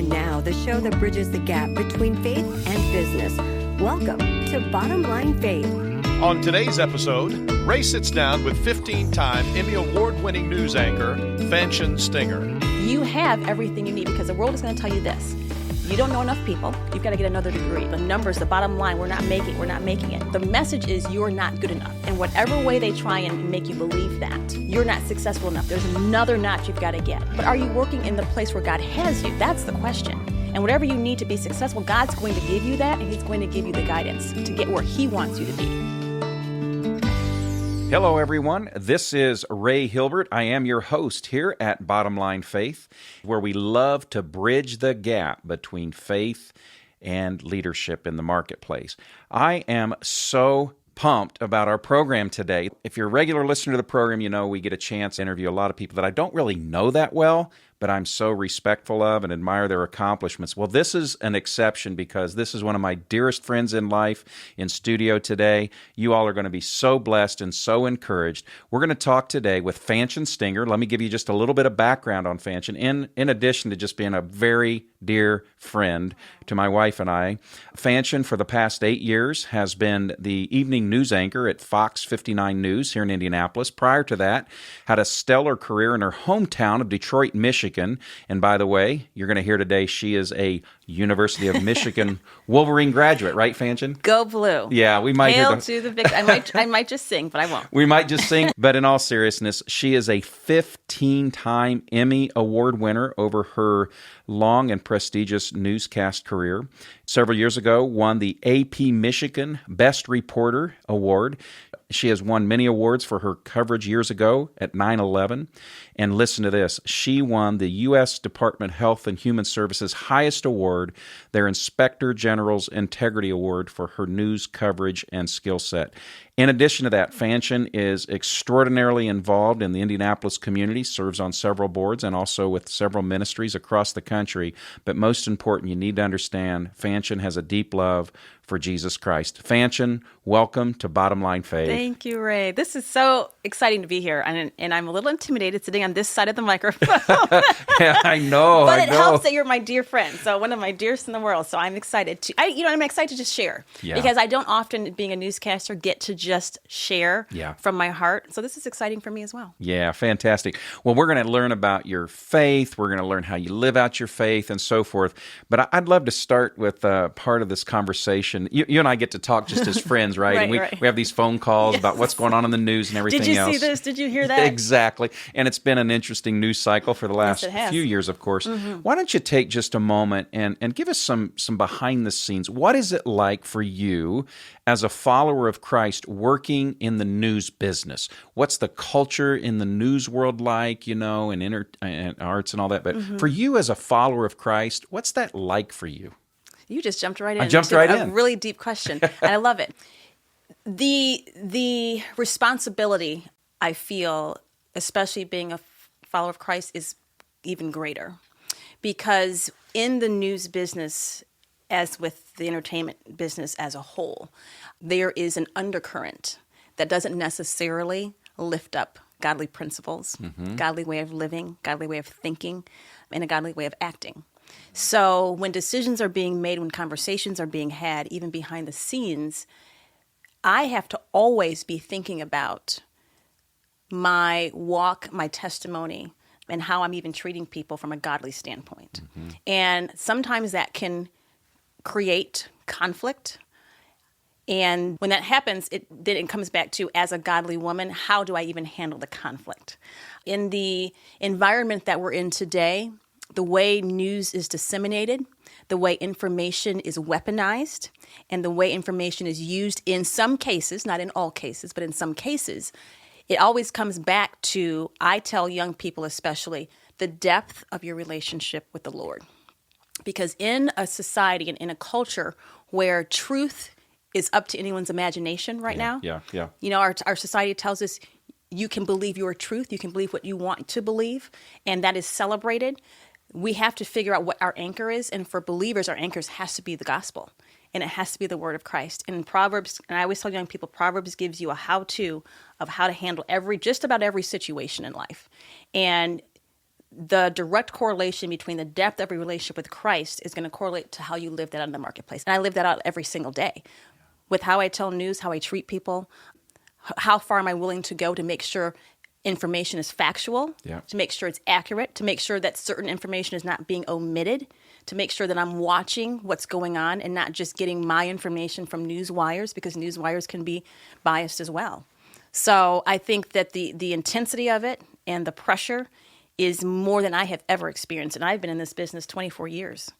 And now, the show that bridges the gap between faith and business. Welcome to Bottom Line Faith. On today's episode, Ray sits down with 15-time Emmy Award-winning news anchor, Fanchon Stinger. You have everything you need because the world is going to tell you this. You don't know enough people. You've got to get another degree. The numbers, the bottom line, we're not making it. The message is you're not good enough. And whatever way they try and make you believe that, you're not successful enough. There's another notch you've got to get. But are you working in the place where God has you? That's the question. And whatever you need to be successful, God's going to give you that, and He's going to give you the guidance to get where He wants you to be. Hello, everyone. This is Ray Hilbert. I am your host here at Bottom Line Faith, where we love to bridge the gap between faith and leadership in the marketplace. I am so pumped about our program today. If you're a regular listener to the program, you know we get a chance to interview a lot of people that I don't really know that well, but I'm so respectful of and admire their accomplishments. Well, this is an exception because this is one of my dearest friends in life in studio today. You all are going to be so blessed and so encouraged. We're going to talk today with Fanchon Stinger. Let me give you just a little bit of background on Fanchon, in addition to just being a very dear friend to my wife and I. Fanchon, for the past 8 years, has been the evening news anchor at Fox 59 News here in Indianapolis. Prior to that, had a stellar career in her hometown of Detroit, Michigan. And by the way, you're going to hear today she is a University of Michigan Wolverine graduate, right, Fanchon? Go Blue. Yeah, we might Hail hear to the victory. I might just sing, but I won't. We might just sing, but in all seriousness, she is a 15-time Emmy Award winner over her long and prestigious newscast career. Several years ago, won the AP Michigan Best Reporter Award. She has won many awards for her coverage years ago at 9/11. And listen to this. She won the U.S. Department of Health and Human Services highest award, their Inspector General's Integrity Award, for her news coverage and skill set. In addition to that, Fanchon is extraordinarily involved in the Indianapolis community, serves on several boards and also with several ministries across the country. But most important, you need to understand, Fanchon has a deep love for Jesus Christ. Fanchon, welcome to Bottom Line Faith. Thank you, Ray. This is so exciting to be here, and I'm a little intimidated sitting on this side of the microphone. Yeah, I know. But it helps that you're my dear friend, so one of my dearest in the world. So I'm excited to. I'm excited to just share because I don't often, being a newscaster, get to just share from my heart. So this is exciting for me as well. Yeah, fantastic. Well, we're going to learn about your faith. We're going to learn how you live out your faith and so forth. But I'd love to start with part of this conversation. You and I get to talk just as friends, right? And we have these phone calls about what's going on in the news and everything else. Did you see this? Did you hear that? Exactly. And it's been an interesting news cycle for the last few years, of course. Mm-hmm. Why don't you take just a moment and give us some behind the scenes. What is it like for you as a follower of Christ working in the news business? What's the culture in the news world like, and arts and all that? But for you as a follower of Christ, what's that like for you? You just jumped right in. I jumped right in. A really deep question, and I love it. The responsibility I feel, especially being a follower of Christ, is even greater. Because in the news business, as with the entertainment business as a whole, there is an undercurrent that doesn't necessarily lift up godly principles, godly way of living, godly way of thinking, and a godly way of acting. So when decisions are being made, when conversations are being had, even behind the scenes, I have to always be thinking about my walk, my testimony, and how I'm even treating people from a godly standpoint. And sometimes that can create conflict. And when that happens, it comes back to, as a godly woman, how do I even handle the conflict? In the environment that we're in today, the way news is disseminated, the way information is weaponized, and the way information is used in some cases, not in all cases, but in some cases, it always comes back to, I tell young people especially, the depth of your relationship with the Lord. Because in a society and in a culture where truth is up to anyone's imagination right now, our society tells us you can believe your truth, you can believe what you want to believe, and that is celebrated. We have to figure out what our anchor is, and for believers, our anchor has to be the gospel, and it has to be the word of Christ. And in Proverbs, and I always tell young people, Proverbs gives you a how-to of how to handle just about every situation in life. And the direct correlation between the depth of your relationship with Christ is going to correlate to how you live that out in the marketplace. And I live that out every single day with how I tell news, how I treat people, how far am I willing to go to make sure information is factual, to make sure it's accurate, to make sure that certain information is not being omitted, to make sure that I'm watching what's going on and not just getting my information from news wires, because news wires can be biased as well. So I think that the intensity of it and the pressure is more than I have ever experienced. And I've been in this business 24 years.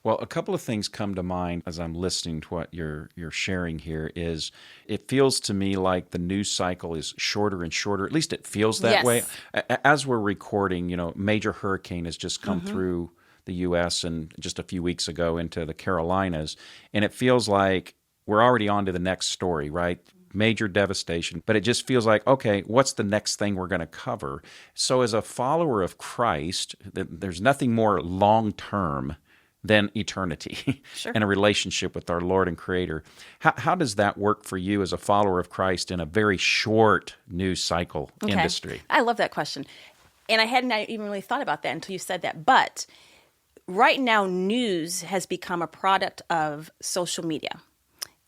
Well, a couple of things come to mind as I'm listening to what you're sharing here is it feels to me like the news cycle is shorter and shorter. At least it feels that way. As we're recording, major hurricane has just come through the U.S. and just a few weeks ago into the Carolinas. And it feels like we're already on to the next story, right? Major devastation, but it just feels like, okay, what's the next thing we're going to cover? So as a follower of Christ, there's nothing more long-term than eternity and a relationship with our Lord and Creator. How does that work for you as a follower of Christ in a very short news cycle industry? I love that question. And I hadn't even really thought about that until you said that. But right now, news has become a product of social media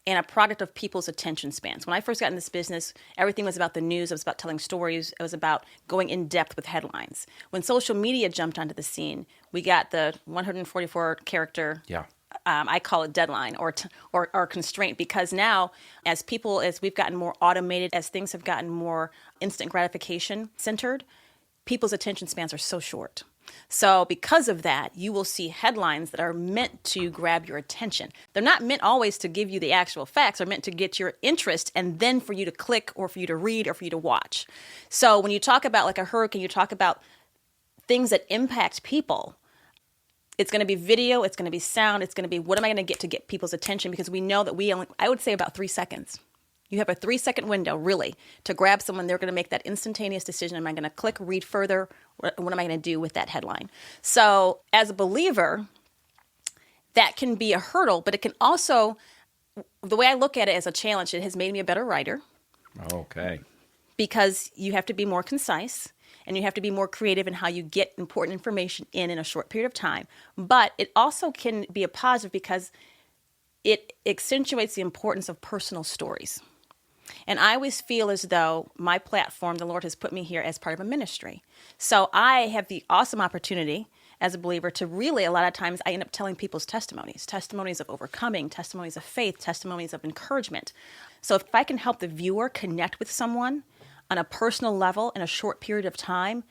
and a product of people's attention spans. When I first got in this business, everything was about the news. It was about telling stories. It was about going in depth with headlines. When social media jumped onto the scene, we got the 144 character, I call it deadline or constraint, because now as we've gotten more automated, as things have gotten more instant gratification centered, people's attention spans are so short. So because of that, you will see headlines that are meant to grab your attention. They're not meant always to give you the actual facts. They're meant to get your interest and then for you to click or for you to read or for you to watch. So when you talk about like a hurricane, you talk about things that impact people. It's going to be video, it's going to be sound, it's going to be what am I going to get people's attention, because we know that I would say about 3 seconds. You have a 3-second window, really, to grab someone. They're going to make that instantaneous decision. Am I going to click, read further? What am I going to do with that headline? So as a believer, that can be a hurdle, but it can also, the way I look at it as a challenge, it has made me a better writer. Okay. Because you have to be more concise and you have to be more creative in how you get important information in a short period of time. But it also can be a positive because it accentuates the importance of personal stories. And I always feel as though my platform, the Lord has put me here as part of a ministry. So I have the awesome opportunity as a believer to really, a lot of times, I end up telling people's testimonies of overcoming, testimonies of faith, testimonies of encouragement. So if I can help the viewer connect with someone on a personal level in a short period of time,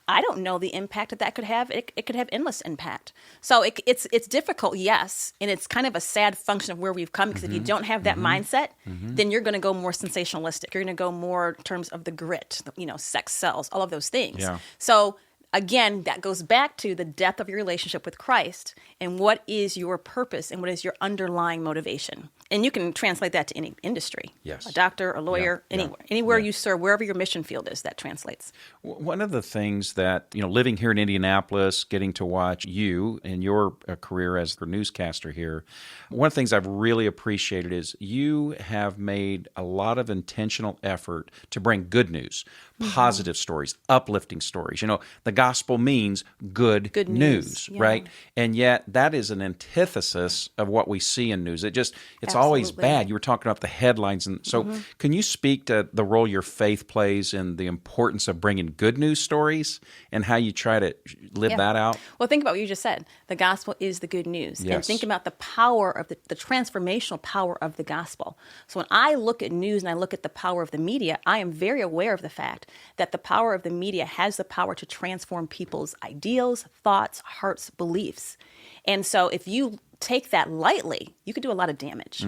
I don't know the impact that could have. It could have endless impact. So it's difficult, yes, and it's kind of a sad function of where we've come, because if you don't have that mindset, then you're going to go more sensationalistic. You're going to go more in terms of the grit, sex sells, all of those things. Yeah. So again, that goes back to the depth of your relationship with Christ and what is your purpose and what is your underlying motivation. And you can translate that to any industry. Yes. A doctor, a lawyer, anywhere you serve, wherever your mission field is, that translates. One of the things that, living here in Indianapolis, getting to watch you and your career as the newscaster here, one of the things I've really appreciated is you have made a lot of intentional effort to bring good news, positive stories, uplifting stories. The gospel means good news, right? And yet that is an antithesis of what we see in news. It's always bad. You were talking about the headlines. And so can you speak to the role your faith plays in the importance of bringing good news stories and how you try to live that out? Well, think about what you just said. The gospel is the good news. Yes. And think about the power of the transformational power of the gospel. So when I look at news and I look at the power of the media, I am very aware of the fact that the power of the media has the power to transform people's ideals, thoughts, hearts, beliefs. And so if you take that lightly, you could do a lot of damage.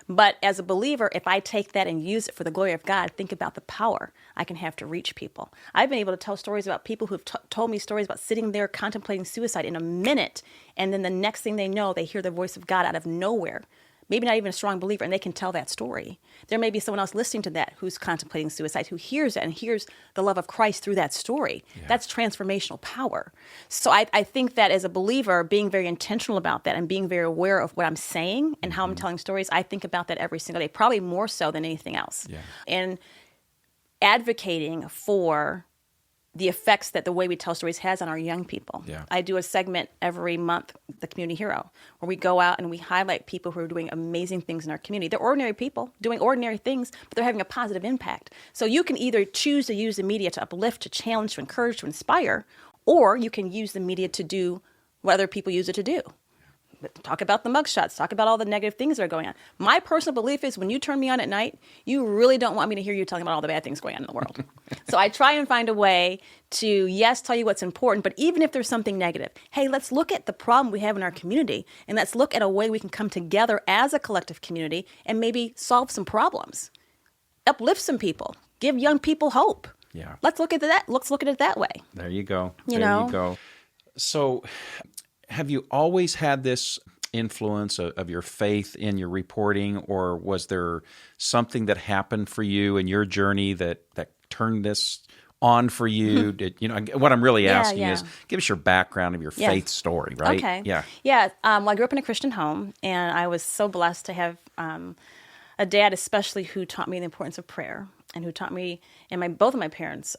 But as a believer, if I take that and use it for the glory of God, think about the power I can have to reach people. I've been able to tell stories about people who've told me stories about sitting there contemplating suicide in a minute, and then the next thing they know, they hear the voice of God out of nowhere. Maybe not even a strong believer, and they can tell that story. There may be someone else listening to that who's contemplating suicide, who hears it and hears the love of Christ through that story. Yeah. That's transformational power. So I think that as a believer, being very intentional about that and being very aware of what I'm saying and how I'm telling stories, I think about that every single day, probably more so than anything else. Yeah. And advocating for the effects that the way we tell stories has on our young people. Yeah. I do a segment every month, The Community Hero, where we go out and we highlight people who are doing amazing things in our community. They're ordinary people doing ordinary things, but they're having a positive impact. So you can either choose to use the media to uplift, to challenge, to encourage, to inspire, or you can use the media to do what other people use it to do. Talk about the mugshots, talk about all the negative things that are going on. My personal belief is when you turn me on at night, you really don't want me to hear you talking about all the bad things going on in the world. So I try and find a way to, yes, tell you what's important, but even if there's something negative, hey, let's look at the problem we have in our community, and let's look at a way we can come together as a collective community and maybe solve some problems, uplift some people, give young people hope. Yeah. Let's look at that. Let's look at it that way. There you go. You there know? you go. So have you always had this influence of your faith in your reporting, or was there something that happened for you in your journey that turned this on for you? What I'm really asking is, give us your background of your faith story, right? Okay. Yeah. Yeah. Well, I grew up in a Christian home, and I was so blessed to have a dad, especially, who taught me the importance of prayer, and who taught me, and both of my parents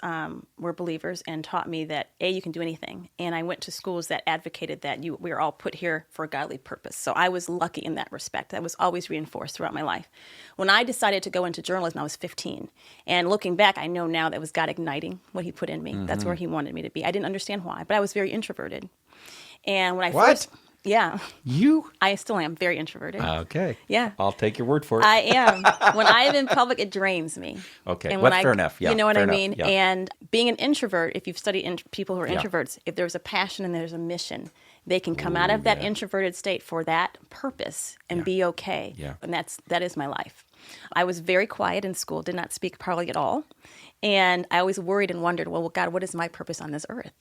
were believers and taught me that, you can do anything. And I went to schools that advocated that we are all put here for a godly purpose. So I was lucky in that respect. That was always reinforced throughout my life. When I decided to go into journalism, I was 15. And looking back, I know now that was God igniting what he put in me. Mm-hmm. That's where he wanted me to be. I didn't understand why, but I was very introverted. And when I first... Yeah. You? I still am very introverted. Okay. Yeah. I'll take your word for it. I am. When I am in public, it drains me. Okay. And Fair enough. Yeah. You know what I enough. mean? Yeah. And being an introvert, if you've studied people who are introverts, if there's a passion and there's a mission, they can come out of that introverted state for that purpose and be okay. Yeah. And that is my life. I was very quiet in school, did not speak probably at all. And I always worried and wondered, well, God, what is my purpose on this earth?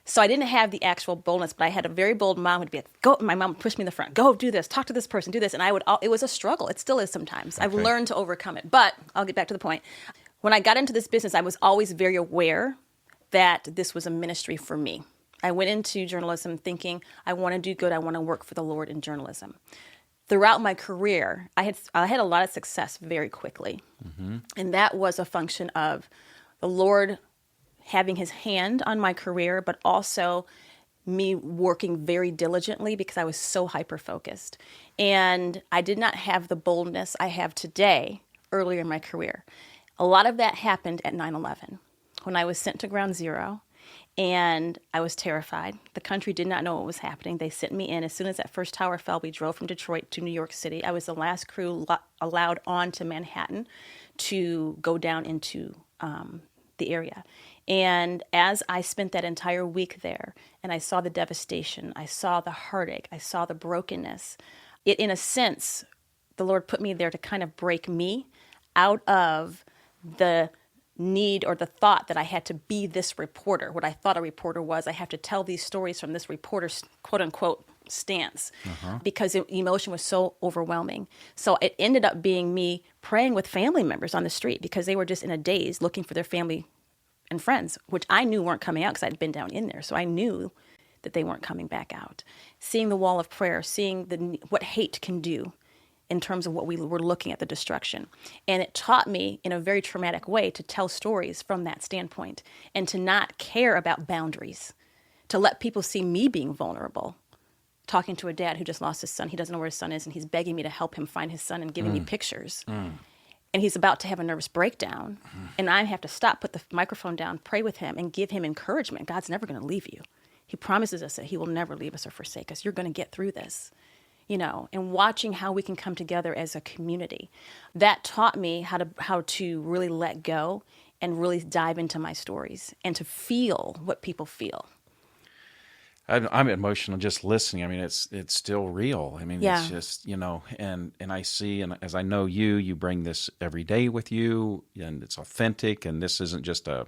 So I didn't have the actual boldness, but I had a very bold mom who'd be like, go, my mom would push me in the front, go do this, talk to this person, do this. And it was a struggle. It still is sometimes. Okay. I've learned to overcome it, but I'll get back to the point. When I got into this business, I was always very aware that this was a ministry for me. I went into journalism thinking, I want to do good. I want to work for the Lord in journalism. Throughout my career, I had a lot of success very quickly. Mm-hmm. And that was a function of the Lord having his hand on my career, but also me working very diligently because I was so hyper-focused. And I did not have the boldness I have today earlier in my career. A lot of that happened at 9/11 when I was sent to Ground Zero, and I was terrified. The country did not know what was happening. They sent me in. As soon as that first tower fell, we drove from Detroit to New York City. I was the last crew allowed on to Manhattan to go down into the area. And as I spent that entire week there, and I saw the devastation, I saw the heartache, I saw the brokenness, in a sense, the Lord put me there to kind of break me out of the need or the thought that I had to be this reporter. What I thought a reporter was, I have to tell these stories from this reporter's quote-unquote stance, because emotion was so overwhelming. So it ended up being me praying with family members on the street because they were just in a daze looking for their family and friends, which I knew weren't coming out because I'd been down in there. So I knew that they weren't coming back out. Seeing the wall of prayer, seeing what hate can do in terms of what we were looking at, the destruction. And it taught me in a very traumatic way to tell stories from that standpoint and to not care about boundaries, to let people see me being vulnerable. Talking to a dad who just lost his son. He doesn't know where his son is, and he's begging me to help him find his son and giving me pictures. And he's about to have a nervous breakdown, and I have to stop, put the microphone down, pray with him, and give him encouragement. God's never going to leave you. He promises us that he will never leave us or forsake us. You're going to get through this, and watching how we can come together as a community. That taught me how to really let go and really dive into my stories and to feel what people feel. I'm emotional just listening. I mean, it's still real. I mean, it's just, and I see, and as I know you bring this every day with you, and it's authentic, and this isn't just a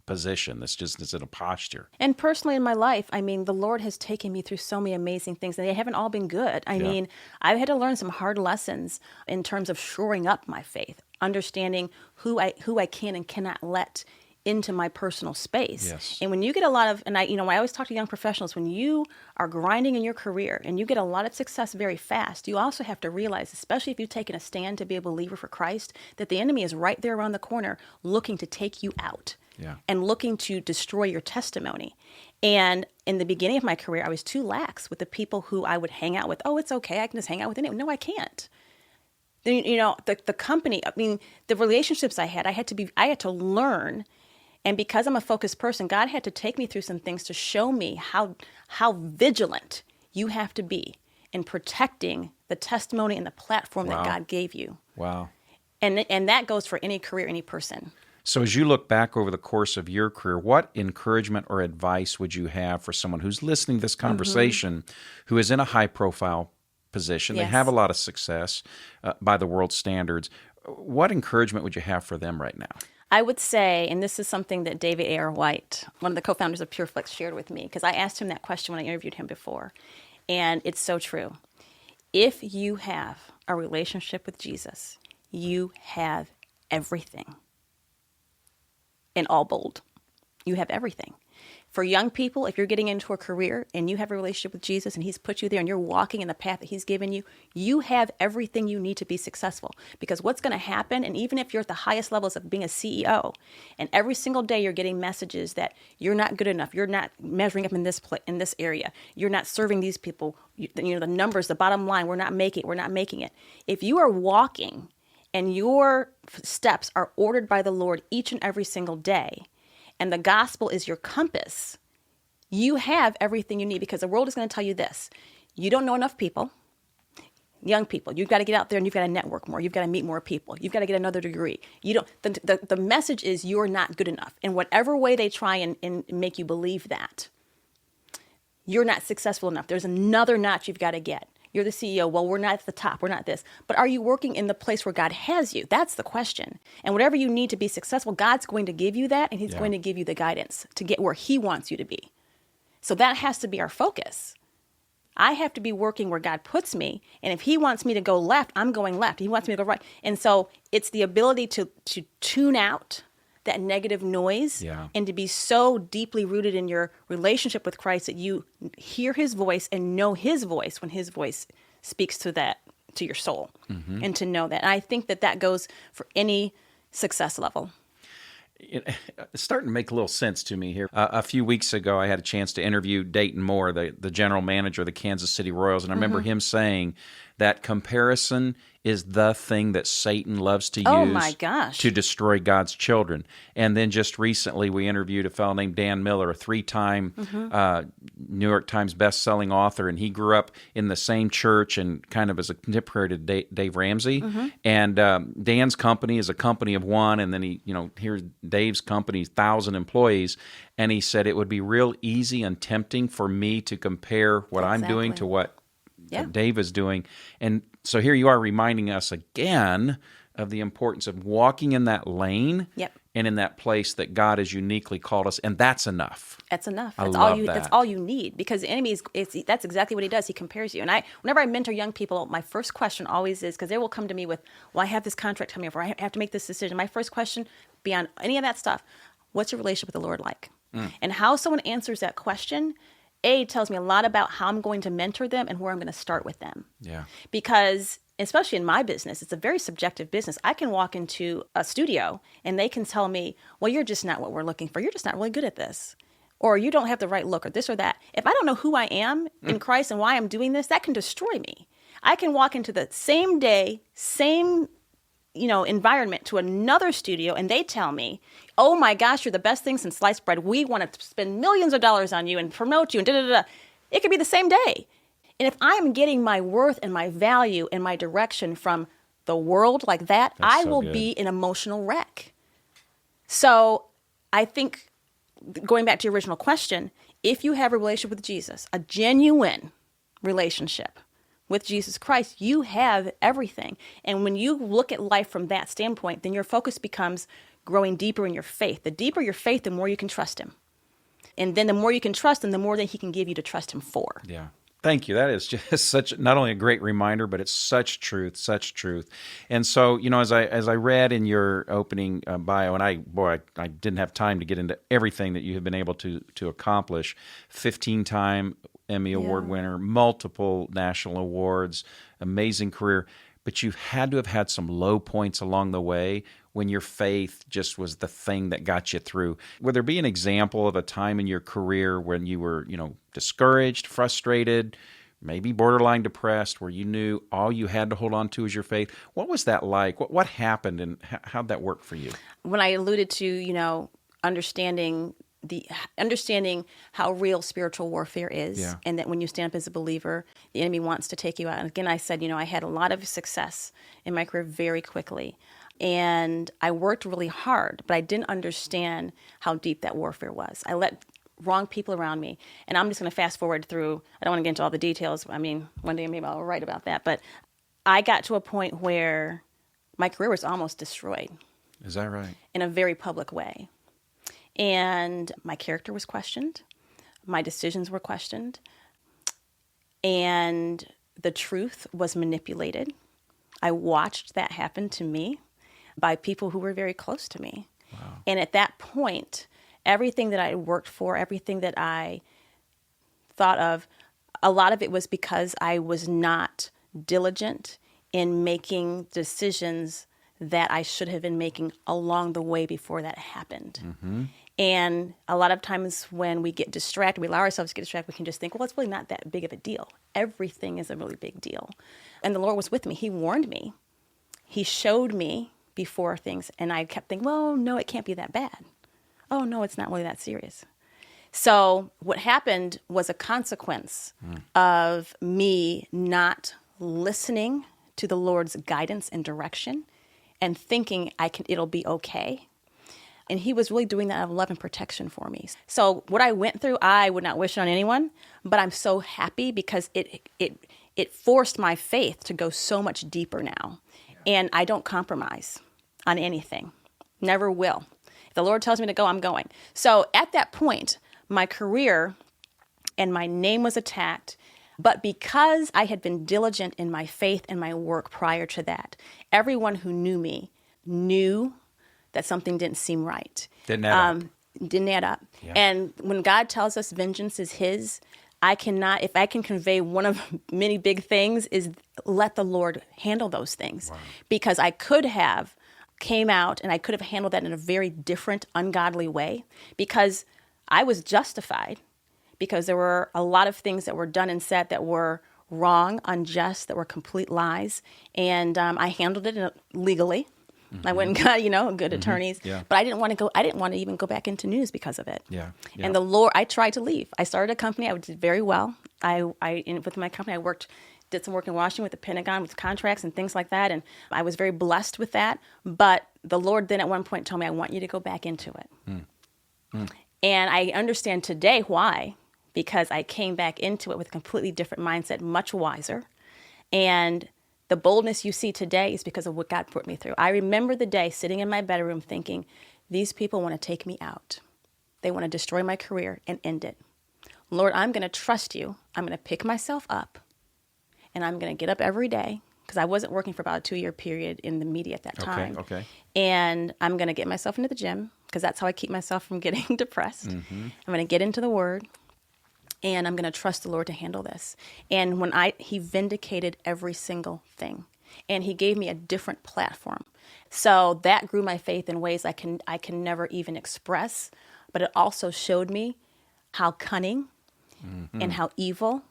position. This just isn't a posture. And personally in my life, I mean, the Lord has taken me through so many amazing things, and they haven't all been good. I mean, I've had to learn some hard lessons in terms of shoring up my faith, understanding who I can and cannot let into my personal space. Yes. And when you get a lot of, and I always talk to young professionals, when you are grinding in your career and you get a lot of success very fast, you also have to realize, especially if you've taken a stand to be a believer for Christ, that the enemy is right there around the corner looking to take you out. and looking to destroy your testimony. And in the beginning of my career, I was too lax with the people who I would hang out with. Oh, it's okay. I can just hang out with anyone. No, I can't. The company, the relationships I had to learn. And because I'm a focused person, God had to take me through some things to show me how vigilant you have to be in protecting the testimony and the platform that God gave you. Wow. And that goes for any career, any person. So as you look back over the course of your career, what encouragement or advice would you have for someone who's listening to this conversation, who is in a high-profile position? They have a lot of success by the world standards. What encouragement would you have for them right now? I would say, and this is something that David A.R. White, one of the co-founders of PureFlex, shared with me, because I asked him that question when I interviewed him before, and it's so true. If you have a relationship with Jesus, you have everything. In all bold, you have everything. For young people, if you're getting into a career and you have a relationship with Jesus and he's put you there and you're walking in the path that he's given you, you have everything you need to be successful. Because what's going to happen, and even if you're at the highest levels of being a CEO, and every single day you're getting messages that you're not good enough, you're not measuring up in this area, you're not serving these people, the numbers, the bottom line, we're not making it. If you are walking and your steps are ordered by the Lord each and every single day, and the gospel is your compass, you have everything you need, because the world is going to tell you this. You don't know enough people, young people. You've got to get out there and you've got to network more. You've got to meet more people. You've got to get another degree. The message is you're not good enough. In whatever way they try and make you believe that, you're not successful enough. There's another notch you've got to get. You're the CEO. Well, we're not at the top. We're not this. But are you working in the place where God has you? That's the question. And whatever you need to be successful, God's going to give you that, and he's going to give you the guidance to get where he wants you to be. So that has to be our focus. I have to be working where God puts me, and if he wants me to go left, I'm going left. He wants me to go right. And so it's the ability to tune out that negative noise and to be so deeply rooted in your relationship with Christ that you hear his voice and know his voice when his voice speaks to your soul, and to know that. And I think that goes for any success level. It's starting to make a little sense to me here. A few weeks ago, I had a chance to interview Dayton Moore, the general manager of the Kansas City Royals, and I remember him saying that comparison is the thing that Satan loves to use to destroy God's children. And then just recently, we interviewed a fellow named Dan Miller, a 3-time New York Times best-selling author, and he grew up in the same church and kind of as a contemporary to Dave Ramsey. And Dan's company is a company of one, and then here's Dave's company, 1,000 employees, and he said it would be real easy and tempting for me to compare what I'm doing to what Dave is doing. And so here you are reminding us again of the importance of walking in that lane and in that place that God has uniquely called us, and that's enough. That's enough. That's all you need, because the enemy that's exactly what he does. He compares you. And whenever I mentor young people, my first question always is, because they will come to me with, well, I have this contract coming up, or I have to make this decision. My first question, beyond any of that stuff, what's your relationship with the Lord like? And how someone answers that question, tells me a lot about how I'm going to mentor them and where I'm going to start with them. Yeah. Because especially in my business, it's a very subjective business. I can walk into a studio and they can tell me, well, you're just not what we're looking for. You're just not really good at this. Or you don't have the right look, or this or that. If I don't know who I am in Christ and why I'm doing this, that can destroy me. I can walk into the same day, same environment to another studio, and they tell me, oh my gosh, you're the best thing since sliced bread. We want to spend millions of dollars on you and promote you and da-da-da-da. It could be the same day. And if I'm getting my worth and my value and my direction from the world like that, I will be an emotional wreck. So I think, going back to your original question, if you have a relationship with Jesus, a genuine relationship with Jesus Christ, you have everything. And when you look at life from that standpoint, then your focus becomes growing deeper in your faith. The deeper your faith, the more you can trust him. And then the more you can trust him, the more that he can give you to trust him for. Yeah. Thank you. That is just such, not only a great reminder, but it's such truth. And so, as I read in your opening bio, and I didn't have time to get into everything that you have been able to accomplish. 15-time Emmy Award winner, multiple national awards, amazing career. But you've had to have had some low points along the way when your faith just was the thing that got you through. Would there be an example of a time in your career when you were, discouraged, frustrated, maybe borderline depressed, where you knew all you had to hold on to was your faith? What was that like? What happened, and how'd that work for you? When I alluded to, understanding how real spiritual warfare is, Yeah. and that when you stand up as a believer, the enemy wants to take you out. And again, I said, I had a lot of success in my career very quickly, and I worked really hard, but I didn't understand how deep that warfare was. I let wrong people around me, and I'm just going to fast forward through. I don't want to get into all the details. I mean, one day maybe I'll write about that, but I got to a point where my career was almost destroyed. Is that right? In a very public way. And my character was questioned. My decisions were questioned. And the truth was manipulated. I watched that happen to me by people who were very close to me. Wow. And at that point, everything that I worked for, everything that I thought of, a lot of it was because I was not diligent in making decisions that I should have been making along the way before that happened. Mm-hmm. And a lot of times when we get distracted, we allow ourselves to get distracted, we can just think, well, it's really not that big of a deal. Everything is a really big deal. And the Lord was with me. He warned me. He showed me before things. And I kept thinking, well, no, it can't be that bad. Oh, no, it's not really that serious. So what happened was a consequence of me not listening to the Lord's guidance and direction and thinking it'll be okay. And he was really doing that out of love and protection for me. So what I went through, I would not wish on anyone, but I'm so happy because it forced my faith to go so much deeper now. And I don't compromise on anything. Never will. If the Lord tells me to go, I'm going. So at that point, my career and my name was attacked. But because I had been diligent in my faith and my work prior to that, everyone who knew me knew that something didn't seem right. Didn't add up. Didn't add up. Yeah. And when God tells us vengeance is his, if I can convey one of many big things, is let the Lord handle those things. Wow. Because I could have came out and I could have handled that in a very different, ungodly way, because I was justified, because there were a lot of things that were done and said that were wrong, unjust, that were complete lies. And I handled it legally. Mm-hmm. I went and got, good attorneys. Yeah. But I didn't want to even go back into news because of it. Yeah. And the Lord, I tried to leave. I started a company. I did very well. With my company, I did some work in Washington with the Pentagon with contracts and things like that. And I was very blessed with that. But the Lord then at one point told me, I want you to go back into it. And I understand today why, because I came back into it with a completely different mindset, much wiser. And the boldness you see today is because of what God put me through. I remember the day sitting in my bedroom thinking, these people want to take me out. They want to destroy my career and end it. Lord, I'm going to trust you. I'm going to pick myself up, and I'm going to get up every day, because I wasn't working for about a 2-year period in the media at that time. Okay. And I'm going to get myself into the gym, because that's how I keep myself from getting depressed. Mm-hmm. I'm going to get into the Word. And I'm going to trust the Lord to handle this. And he vindicated every single thing. And he gave me a different platform. So that grew my faith in ways I can never even express. But it also showed me how cunning and how evil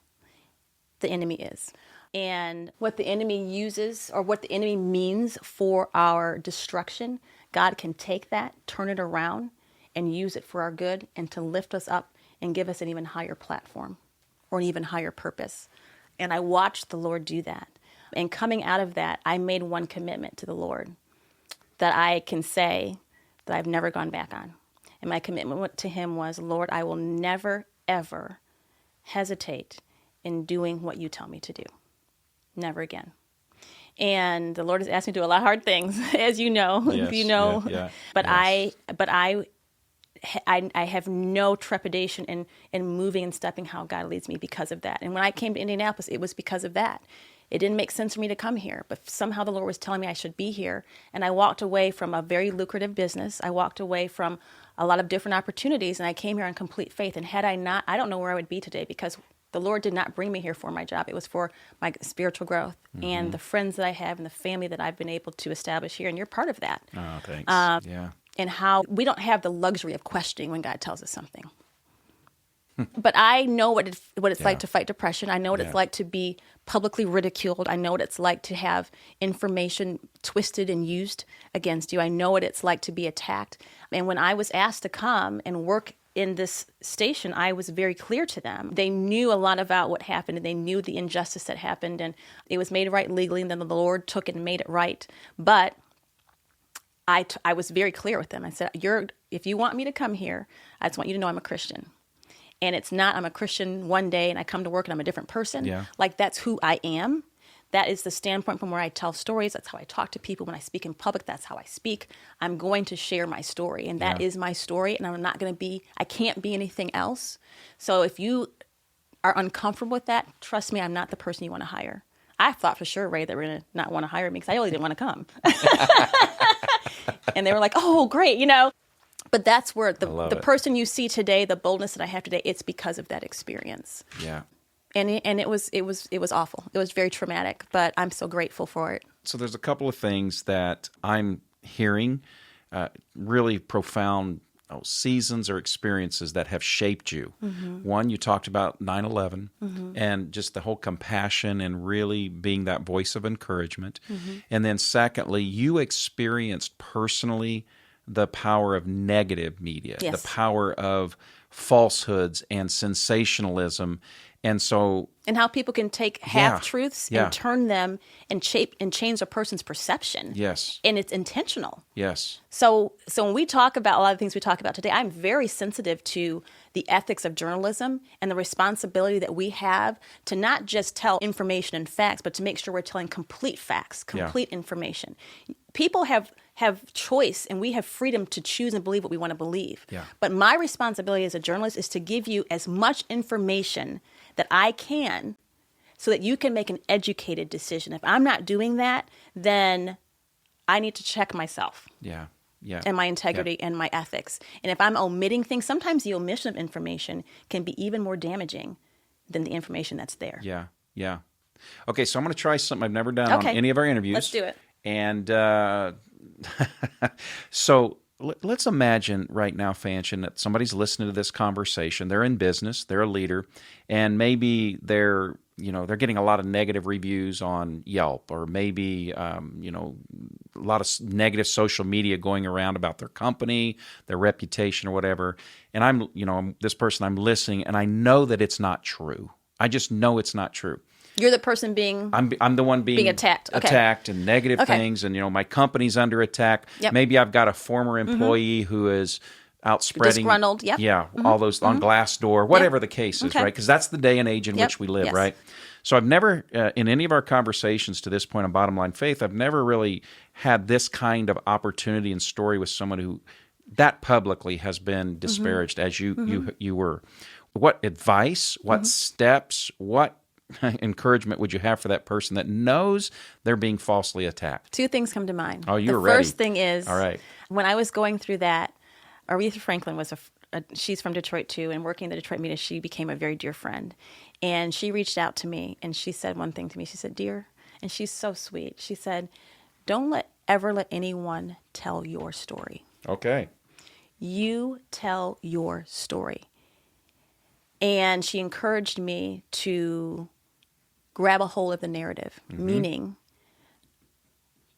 the enemy is. And what the enemy uses, or what the enemy means for our destruction, God can take that, turn it around, and use it for our good, and to lift us up and give us an even higher platform or an even higher purpose. And I watched the Lord do that. And coming out of that, I made one commitment to the Lord that I can say that I've never gone back on. And my commitment to him was, Lord, I will never, ever hesitate in doing what you tell me to do. Never again. And the Lord has asked me to do a lot of hard things, as you know. Yes, yeah. But yes. I have no trepidation in moving and stepping how God leads me because of that. And when I came to Indianapolis, it was because of that. It didn't make sense for me to come here, but somehow the Lord was telling me I should be here. And I walked away from a very lucrative business. I walked away from a lot of different opportunities, and I came here in complete faith. And had I not, I don't know where I would be today, because The Lord did not bring me here for my job. It was for my spiritual growth and the friends that I have and the family that I've been able to establish here. And you're part of that. Oh, thanks. Yeah. And how we don't have the luxury of questioning when God tells us something. But I know what it's like to fight depression. I know what it's like to be publicly ridiculed. I know what it's like to have information twisted and used against you. I know what it's like to be attacked. And when I was asked to come and work in this station, I was very clear to them. They knew a lot about what happened, and they knew the injustice that happened, and it was made right legally, and then the Lord took it and made it right. But I was very clear with them. I said, if you want me to come here, I just want you to know I'm a Christian. And it's not I'm a Christian one day and I come to work and I'm a different person. Yeah. Like, that's who I am. That is the standpoint from where I tell stories. That's how I talk to people. When I speak in public, that's how I speak. I'm going to share my story, and that is my story, and I can't be anything else. So if you are uncomfortable with that, trust me, I'm not the person you want to hire. I thought for sure, Ray, they were going to not want to hire me because I really didn't want to come. And they were like, oh, great, But that's where the person you see today, the boldness that I have today, it's because of that experience. Yeah. And it was awful. It was very traumatic, but I'm so grateful for it. So there's a couple of things that I'm hearing, really profound seasons or experiences that have shaped you. Mm-hmm. One, you talked about 9/11 and just the whole compassion and really being that voice of encouragement. Mm-hmm. And then secondly, you experienced personally the power of negative media, the power of falsehoods and sensationalism. And so, and how people can take half-truths and turn them and change a person's perception. Yes. And it's intentional. Yes. So when we talk about a lot of things we talk about today, I'm very sensitive to the ethics of journalism and the responsibility that we have to not just tell information and facts, but to make sure we're telling complete facts, complete information. People have choice, and we have freedom to choose and believe what we want to believe. Yeah. But my responsibility as a journalist is to give you as much information that I can so that you can make an educated decision. If I'm not doing that, then I need to check myself. Yeah. And my integrity and my ethics. And if I'm omitting things, sometimes the omission of information can be even more damaging than the information that's there. Yeah. Okay, so I'm going to try something I've never done on any of our interviews. Let's do it. And so let's imagine right now, Fanchon, that somebody's listening to this conversation. They're in business, they're a leader, and maybe they're getting a lot of negative reviews on Yelp, or maybe a lot of negative social media going around about their company, their reputation, or whatever. And I'm this person, I'm listening, and I know that it's not true. I just know it's not true. You're the person being... I'm the one being attacked. Okay. Attacked and negative things, and my company's under attack. Yep. Maybe I've got a former employee who is out spreading... Disgruntled, yep. Yeah, all those on Glassdoor, whatever the case is, right? Because that's the day and age in which we live, right? So I've never, in any of our conversations to this point on Bottom Line Faith, I've never really had this kind of opportunity and story with someone who that publicly has been disparaged as you were. What advice, what steps, what encouragement would you have for that person that knows they're being falsely attacked? Two things come to mind. Oh, you're ready. The first thing is, all right, when I was going through that, Aretha Franklin was she's from Detroit too, and working in the Detroit media, she became a very dear friend. And she reached out to me, and she said one thing to me. She said, "Dear," and she's so sweet. She said, "Don't ever let anyone tell your story." Okay. You tell your story. And she encouraged me to grab a hold of the narrative, meaning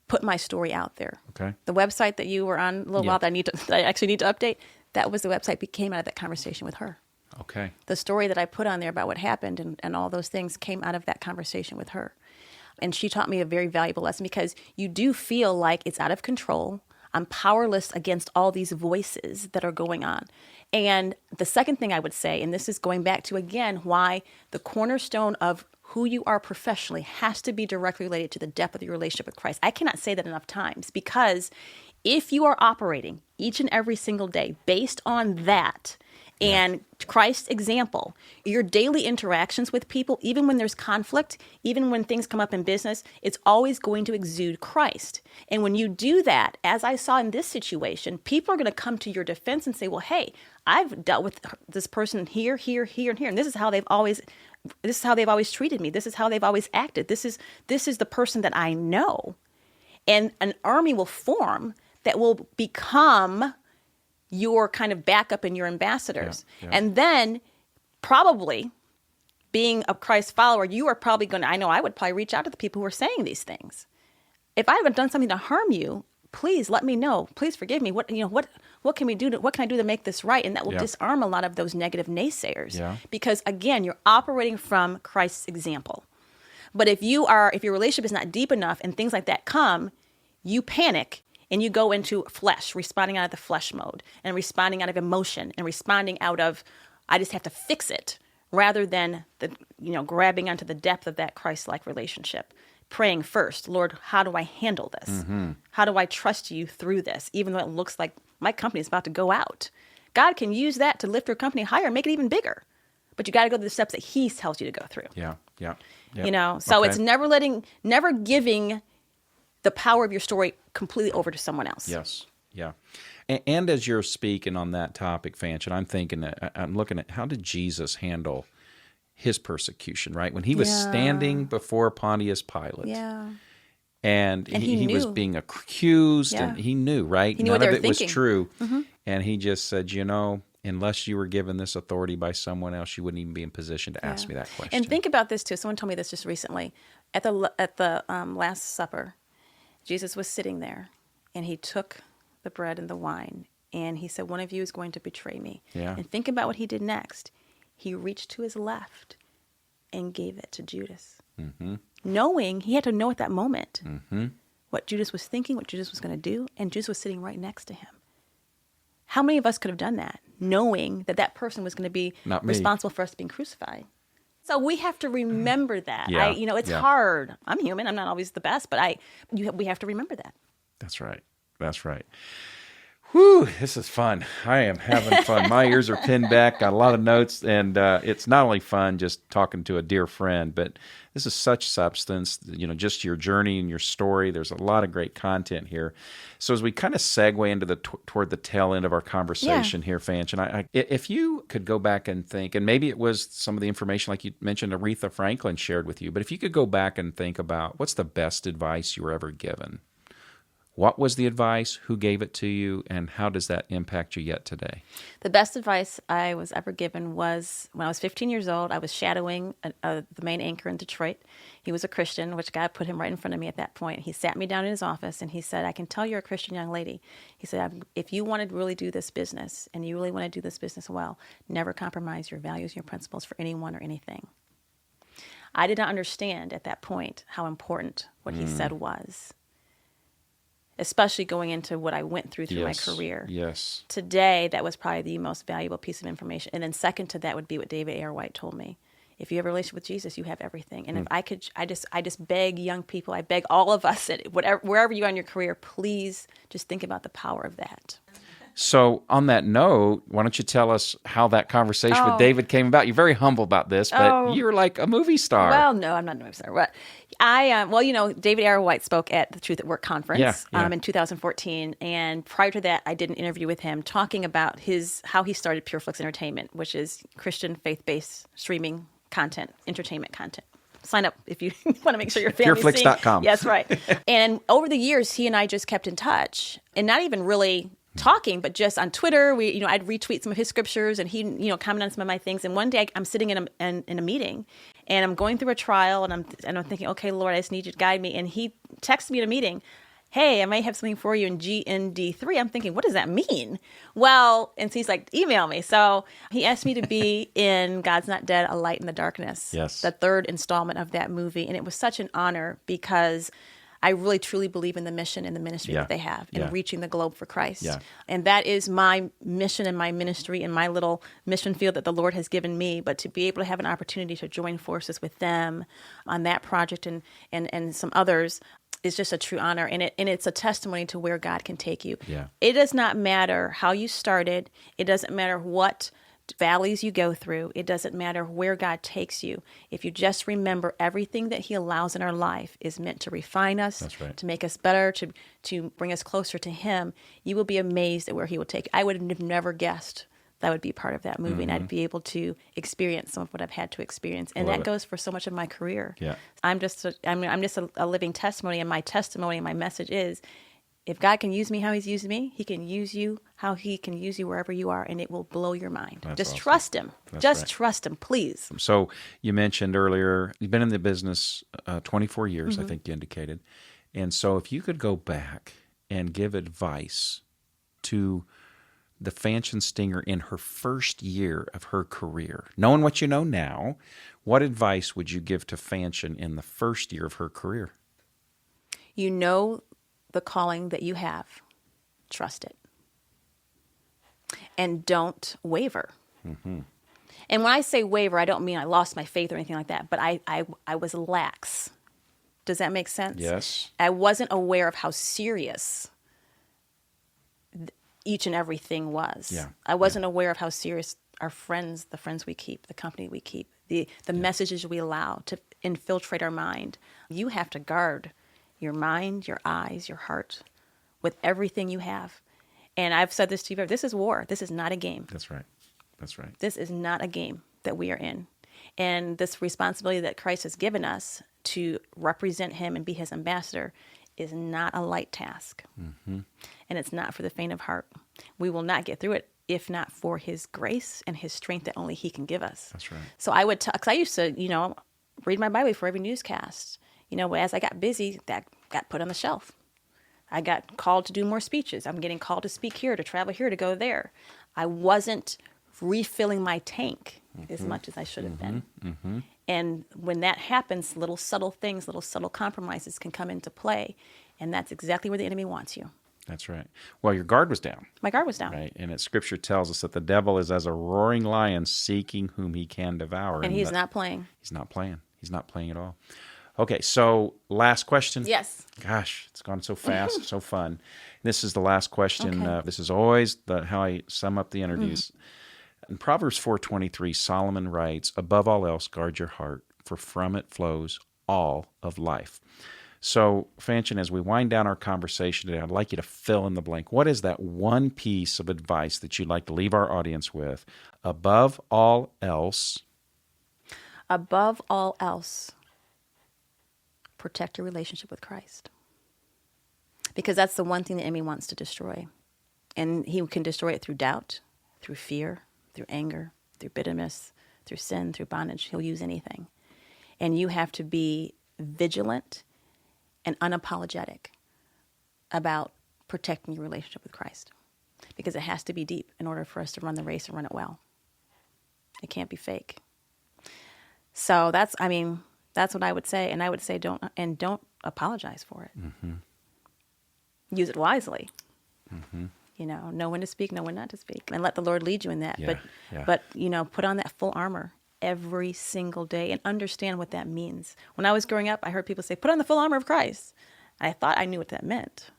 put my story out there. Okay. The website that you were on a little while that I actually need to update, that was the website that came out of that conversation with her. Okay. The story that I put on there about what happened and all those things came out of that conversation with her. And she taught me a very valuable lesson, because you do feel like it's out of control. I'm powerless against all these voices that are going on. And the second thing I would say, and this is going back to, again, why the cornerstone of who you are professionally has to be directly related to the depth of your relationship with Christ. I cannot say that enough times, because if you are operating each and every single day based on that and Christ's example, your daily interactions with people, even when there's conflict, even when things come up in business, it's always going to exude Christ. And when you do that, as I saw in this situation, people are going to come to your defense and say, well, hey, I've dealt with this person here, and here, and here, and this is how they've always This is how they've always treated me. This is how they've always acted. This is the person that I know. And an army will form that will become your kind of backup and your ambassadors. Yeah. And then probably being a Christ follower, you are probably going to, I know I would probably reach out to the people who are saying these things. If I haven't done something to harm you, please let me know. Please forgive me. What can we do? What can I do to make this right? And that will disarm a lot of those negative naysayers. Yeah. Because again, you're operating from Christ's example. But if your relationship is not deep enough and things like that come, you panic and you go into flesh, responding out of the flesh mode and responding out of emotion and responding out of, I just have to fix it, rather than grabbing onto the depth of that Christ-like relationship. Praying first, Lord, how do I handle this? Mm-hmm. How do I trust you through this, even though it looks like my company is about to go out? God can use that to lift your company higher, make it even bigger. But you got to go through the steps that he tells you to go through. Yeah. So it's never giving the power of your story completely over to someone else. Yes. Yeah. And as you're speaking on that topic, Fanchon, I'm looking at how did Jesus handle his persecution, right? When he was standing before Pontius Pilate. Yeah. And he was being accused, and he knew, right? He knew None what they of were it was thinking. true. Mm-hmm. And he just said, unless you were given this authority by someone else, you wouldn't even be in position to ask me that question. And think about this too. Someone told me this just recently. At the Last Supper, Jesus was sitting there, and he took the bread and the wine, and he said, one of you is going to betray me. Yeah. And think about what he did next. He reached to his left and gave it to Judas. Mm-hmm. Knowing, he had to know at that moment Mm-hmm. what Judas was thinking, what Judas was going to do, and Judas was sitting right next to him. How many of us could have done that, knowing that person was going to be Not me. responsible for us being crucified? So we have to remember that. Yeah. It's hard. I'm human. I'm not always the best, but we have to remember that. That's right. Whew, this is fun. I am having fun. My ears are pinned back, got a lot of notes, and it's not only fun just talking to a dear friend, but this is such substance, just your journey and your story. There's a lot of great content here. So as we kind of segue into toward the tail end of our conversation here, Fanchon, if you could go back and think, and maybe it was some of the information like you mentioned Aretha Franklin shared with you, but if you could go back and think about what's the best advice you were ever given? What was the advice? Who gave it to you? And how does that impact you yet today? The best advice I was ever given was when I was 15 years old. I was shadowing the main anchor in Detroit. He was a Christian, which God put him right in front of me at that point. He sat me down in his office and he said, I can tell you're a Christian young lady. He said, if you want to really do this business and you really want to do this business well, never compromise your values and your principles for anyone or anything. I did not understand at that point how important what he said was, especially going into what I went through my career. Yes. Today, that was probably the most valuable piece of information. And then second to that would be what David A. R. White told me. If you have a relationship with Jesus, you have everything. And if I could, I just beg young people, I beg all of us, wherever you are in your career, please just think about the power of that. So on that note, why don't you tell us how that conversation with David came about? You're very humble about this, but you're like a movie star. Well, no, I'm not a movie star. But David A. R. White spoke at the Truth at Work conference in 2014. And prior to that, I did an interview with him talking about how he started PureFlix Entertainment, which is Christian faith-based streaming content, entertainment content. Sign up if you want to make sure your family's seeing. Pureflix.com. Yes, right. And over the years, he and I just kept in touch, and not even really talking, but just on Twitter, I'd retweet some of his scriptures, and he, comment on some of my things. And one day, I'm sitting in a meeting, and I'm going through a trial, and I'm thinking, okay, Lord, I just need you to guide me. And he texted me in a meeting, hey, I might have something for you in GND3. I'm thinking, what does that mean? Well, and so he's like, email me. So he asked me to be in God's Not Dead, A Light in the Darkness, the third installment of that movie. And it was such an honor because I really truly believe in the mission and the ministry that they have in reaching the globe for Christ. Yeah. And that is my mission and my ministry and my little mission field that the Lord has given me. But to be able to have an opportunity to join forces with them on that project and some others is just a true honor. And it's a testimony to where God can take you. Yeah. It does not matter how you started. It doesn't matter what valleys you go through. It doesn't matter where God takes you. If you just remember everything that he allows in our life is meant to refine us, to make us better, to bring us closer to him, you will be amazed at where he will take you. I would have never guessed that would be part of that movie, and I'd be able to experience some of what I've had to experience, and that goes for so much of my career. Yeah. I'm just a living testimony, and my testimony and my message is, if God can use me how He's used me, He can use you how He can use you wherever you are, and it will blow your mind. That's Just awesome. trust Him. That's Just right. trust Him, please. So you mentioned earlier, you've been in the business 24 years, I think you indicated. And so if you could go back and give advice to the Fanchon Stinger in her first year of her career, knowing what you know now, what advice would you give to Fanchon in the first year of her career? You know the calling that you have. Trust it. And don't waver. And when I say waver, I don't mean I lost my faith or anything like that, but I was lax. Does that make sense? Yes. I wasn't aware of how serious each and everything was. Yeah. I wasn't aware of how serious our friends, the friends we keep, the company we keep, the messages we allow to infiltrate our mind. You have to guard your mind, your eyes, your heart with everything you have. And I've said this to you, this is war. This is not a game. That's right. That's right. This is not a game that we are in. And this responsibility that Christ has given us to represent Him and be His ambassador is not a light task. And it's not for the faint of heart. We will not get through it if not for His grace and His strength that only He can give us. That's right. So I would, because I used to, read my Bible for every newscast. As I got busy, that got put on the shelf. I got called to do more speeches. I'm getting called to speak here, to travel here, to go there. I wasn't refilling my tank as much as I should have been. And when that happens, little subtle things, little subtle compromises can come into play. And that's exactly where the enemy wants you. That's right. Well, your guard was down. My guard was down. Right. And Scripture tells us that the devil is as a roaring lion seeking whom he can devour. And he's not playing. He's not playing. He's not playing at all. Okay, so last question. Yes. Gosh, it's gone so fast, so fun. This is the last question. Okay. This is always how I sum up the interviews. In Proverbs 4:23, Solomon writes, "Above all else, guard your heart, for from it flows all of life." So, Fanchon, as we wind down our conversation today, I'd like you to fill in the blank. What is that one piece of advice that you'd like to leave our audience with? Above all else. Above all else, protect your relationship with Christ. Because that's the one thing the enemy wants to destroy. And he can destroy it through doubt, through fear, through anger, through bitterness, through sin, through bondage. He'll use anything. And you have to be vigilant and unapologetic about protecting your relationship with Christ. Because it has to be deep in order for us to run the race and run it well. It can't be fake. So that's what I would say. And I would say don't apologize for it. Use it wisely. Know when to speak, know when not to speak. And let the Lord lead you in that. But put on that full armor every single day and understand what that means. When I was growing up, I heard people say, put on the full armor of Christ. I thought I knew what that meant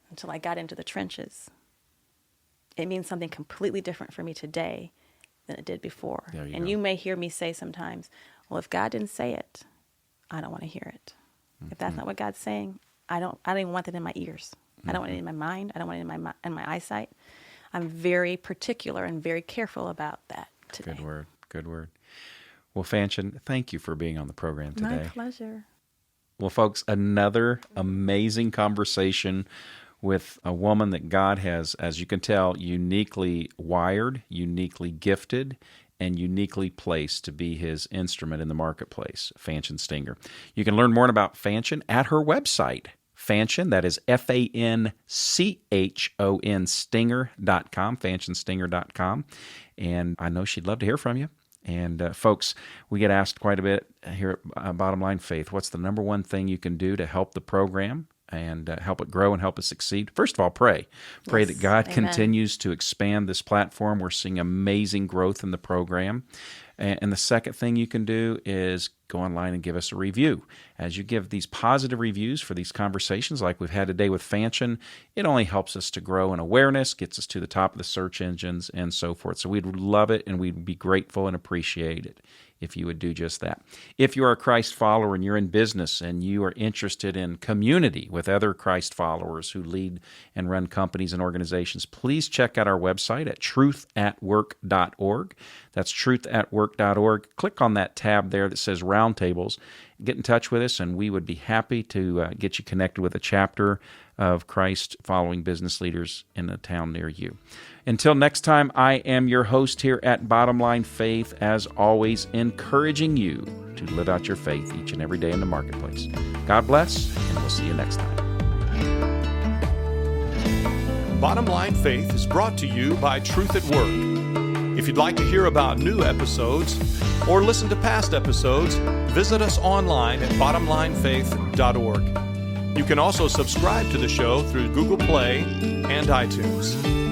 until I got into the trenches. It means something completely different for me today than it did before. You may hear me say sometimes, well, if God didn't say it, I don't want to hear it. If that's not what God's saying, I don't even want that in my ears. I don't want it in my mind. I don't want it in my eyesight. I'm very particular and very careful about that today. Good word. Well, Fanchon, thank you for being on the program today. My pleasure. Well, folks, another amazing conversation with a woman that God has, as you can tell, uniquely wired, uniquely gifted, and uniquely placed to be His instrument in the marketplace, Fanchon Stinger. You can learn more about Fanchon at her website, Fanchon, that is FANCHON Stinger.com, FanchonStinger.com. And I know she'd love to hear from you. And folks, we get asked quite a bit here at Bottom Line Faith, what's the number one thing you can do to help the program and help it grow and help it succeed? First of all, pray. Pray that God continues to expand this platform. We're seeing amazing growth in the program. And the second thing you can do is go online and give us a review. As you give these positive reviews for these conversations like we've had today with Fanchon, it only helps us to grow in awareness, gets us to the top of the search engines, and so forth. So we'd love it, and we'd be grateful and appreciate it if you would do just that. If you are a Christ follower and you're in business and you are interested in community with other Christ followers who lead and run companies and organizations, please check out our website at truthatwork.org. That's truthatwork.org. Click on that tab there that says Roundtables. Get in touch with us, and we would be happy to get you connected with a chapter of Christ-following business leaders in a town near you. Until next time, I am your host here at Bottom Line Faith, as always, encouraging you to live out your faith each and every day in the marketplace. God bless, and we'll see you next time. Bottom Line Faith is brought to you by Truth at Work. If you'd like to hear about new episodes or listen to past episodes, visit us online at bottomlinefaith.org. You can also subscribe to the show through Google Play and iTunes.